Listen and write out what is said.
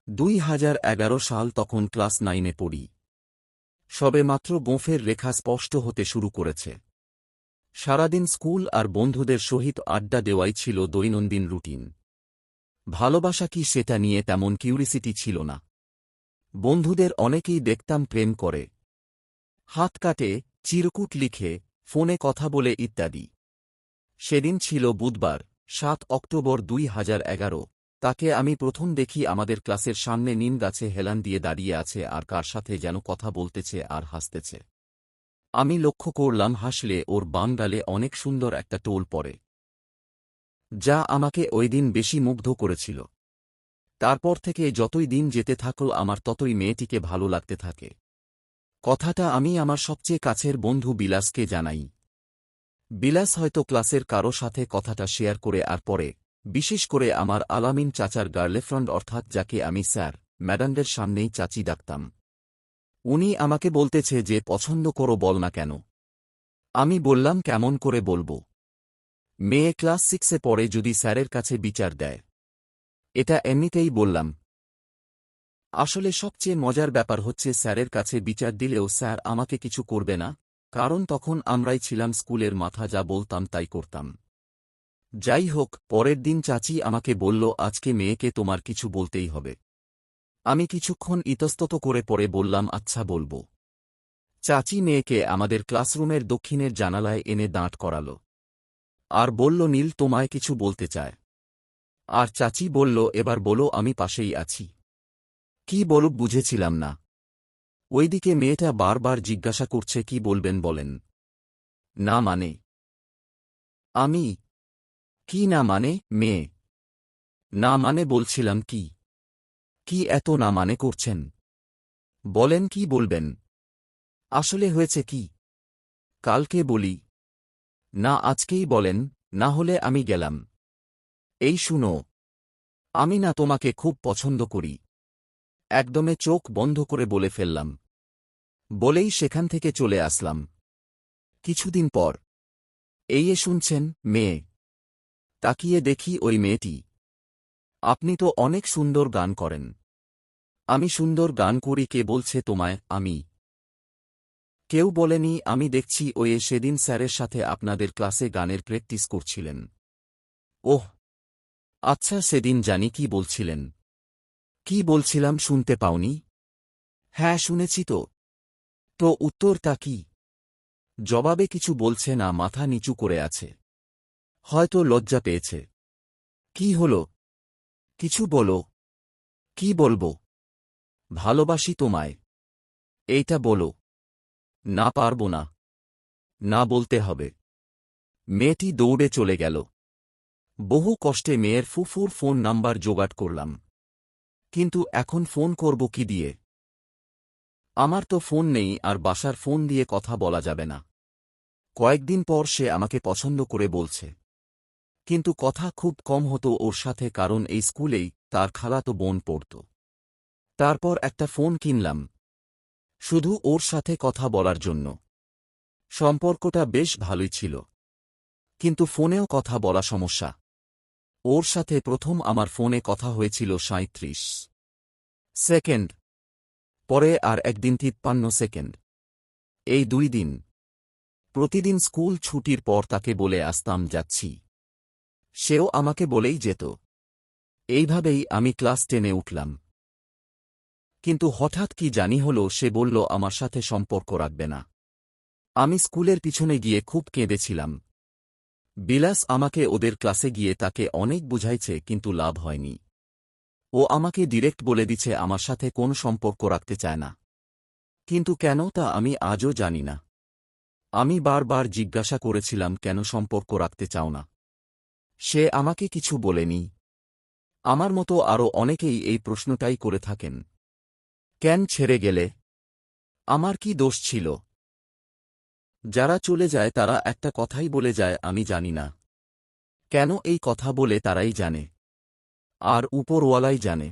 2011 সাল, তখন ক্লাস 9-এ পড়ি। সবেমাত্র গোঁফের রেখা স্পষ্ট হতে শুরু করেছে। সারাদিন স্কুল আর বন্ধুদের সহিত আড্ডা দেওয়াই ছিল দৈনন্দিন রুটিন। ভালোবাসা কি সেটা নিয়ে তেমন কিউরিসিটি ছিল না। বন্ধুদের অনেকেই দেখতাম প্রেম করে, হাত কাটে, চিরকুট লিখে, ফোনে কথা বলে ইত্যাদি। সেদিন ছিল বুধবার, 7 অক্টোবর 2011। তাকে আমি প্রথম দেখি আমাদের ক্লাসের সামনে নিম গাছে হেলান দিয়ে দাঁড়িয়ে আছে আর কার সাথে যেন কথা বলতেছে আর হাসতেছে। আমি লক্ষ্য করলাম হাসলে ওর বাম গালে অনেক সুন্দর একটা টোল পড়ে, যা আমাকে ওই দিন বেশি মুগ্ধ করেছিল। তারপর থেকে যতই দিন যেতে থাকল আমার ততই মেয়েটিকে ভালো লাগতে থাকে। কথাটা আমি আমার সবচেয়ে কাছের বন্ধু বিলাসকে জানাই। বিলাস হয়তো ক্লাসের কারো সাথে কথাটা শেয়ার করে আর পরে, বিশেষ করে আমার আলামিন চাচার গার্লফ্রেন্ড অর্থাৎ যাকে আমি স্যার ম্যাডামদের সামনেই চাচি ডাকতাম, উনি আমাকে বলতেছে যে পছন্দ করো বল না কেন। আমি বললাম কেমন করে বলবো, মেয়ে ক্লাস 6-এ পড়ে, যদি স্যারের কাছে বিচার দেয়। এটা এমনিতেই বললাম। আসলে সবচেয়ে মজার ব্যাপার হচ্ছে স্যারের কাছে বিচার দিলেও স্যার আমাকে কিছু করবে না, কারণ তখন আমরাই ছিলাম স্কুলের মাথা, যা বলতাম তাই করতাম। যাই হোক, পরের দিন চাচি আমাকে বলল আজকে মেয়েকে তোমার কিছু বলতেই হবে। আমি কিছুক্ষণ ইতস্তত করে পরে বললাম আচ্ছা বলবো। চাচি মেয়েকে আমাদের ক্লাসরুমের দক্ষিণের জানালায় এনে দাঁড় করাল আর বলল নীল তোমায় কিছু বলতে চায়। আর চাচি বলল এবার বলো, আমি পাশেই আছি। কি বলব বুঝেছিলাম না। ওইদিকে মেয়েটা বারবার জিজ্ঞাসা করছে কি বলবেন বলেন। না মানে? আমি কি না মানে? মেয়ে না মানে বলছিলাম। কি কি এত না মানে করছেন? বলেন কি বলবেন। আসলে হয়েছে কি? কালকে বলি না, আজকেই বলেন, না হলে আমি গেলাম। এই শুনো, আমি না তোমাকে খুব পছন্দ করি। একদমে চোখ বন্ধ করে বলে ফেললাম। বলেই সেখান থেকে চলে আসলাম। কিছুদিন পর এই শুনছেন মেয়ে। তাকিয়ে দেখি ওই মেয়েটি। আপনি তো অনেক সুন্দর গান করেন। আমি সুন্দর গান করি? কে বলছে তোমায়? আমি কেউ বলেনি। আমি দেখছি ওই সেদিন স্যারের সাথে আপনাদের ক্লাসে গানের প্র্যাকটিস করছিলেন। ওহ আচ্ছা, সেদিন জানি কি বলছিলেন। কি বলছিলাম শুনতে পাওনি? হ্যাঁ শুনেছি তো। তো উত্তরটা কি? জবাবে কিছু বলছে না, মাথা নিচু করে আছে। হয়তো লজ্জা পেয়েছে। কি হলো? কিছু বলো। কি বলবো? ভালোবাসি তোমায়, এইটা বলো। না পারবো না। না বলতে হবে। মেয়েটি দৌড়ে চলে গেল। বহু কষ্টে মেয়ের ফুফুর ফোন নাম্বার জোগাড় করলাম। কিন্তু এখন ফোন করব কি দিয়ে? আমার তো ফোন নেই আর বাসার ফোন দিয়ে কথা বলা যাবে না। কয়েকদিন পর সে আমাকে পছন্দ করে বলছে, কিন্তু কথা খুব কম হতো ওর সাথে, কারণ এই স্কুলেই তার খালাতো বোন পড়ত। তারপর একটা ফোন কিনলাম, শুধু ওর সাথে কথা বলার জন্য। সম্পর্কটা বেশ ভালোই ছিল, কিন্তু ফোনেও কথা বলা সমস্যা। ওর সাথে প্রথম আমার ফোনে কথা হয়েছিল 37 সেকেন্ড, পরে আর একদিন 53 সেকেন্ড। এই 2 দিন প্রতিদিন স্কুল ছুটির পর তাকে বলে আসতাম যাচ্ছি, সেও আমাকে বলেই যেত। এইভাবেই আমি ক্লাস 10-এ উঠলাম। কিন্তু হঠাৎ কি জানি হলো, সে বলল আমার সাথে সম্পর্ক রাখবে না। আমি স্কুলের পিছনে গিয়ে খুব কেঁদেছিলাম। বিলাস আমাকে ওদের ক্লাসে গিয়ে তাকে অনেক বুঝাইছে, কিন্তু লাভ হয়নি। ও আমাকে ডিরেক্ট বলে দিছে আমার সাথে কোন সম্পর্ক রাখতে চায় না। কিন্তু কেন তা আমি আজও জানি না। আমি বারবার জিজ্ঞাসা করেছিলাম কেন সম্পর্ক রাখতে চাও না। সে আমাকে কিছু বলেনি। আমার মতো আরও অনেকেই এই প্রশ্নটাই করে থাকেন। কেন ছেড়ে গেলে? আমার কি দোষ ছিল? যারা চলে যায় তারা একটা কথাই বলে যায়, আমি জানি না। কেন এই কথা বলে তারাই জানে, আর উপরওয়ালাই জানে।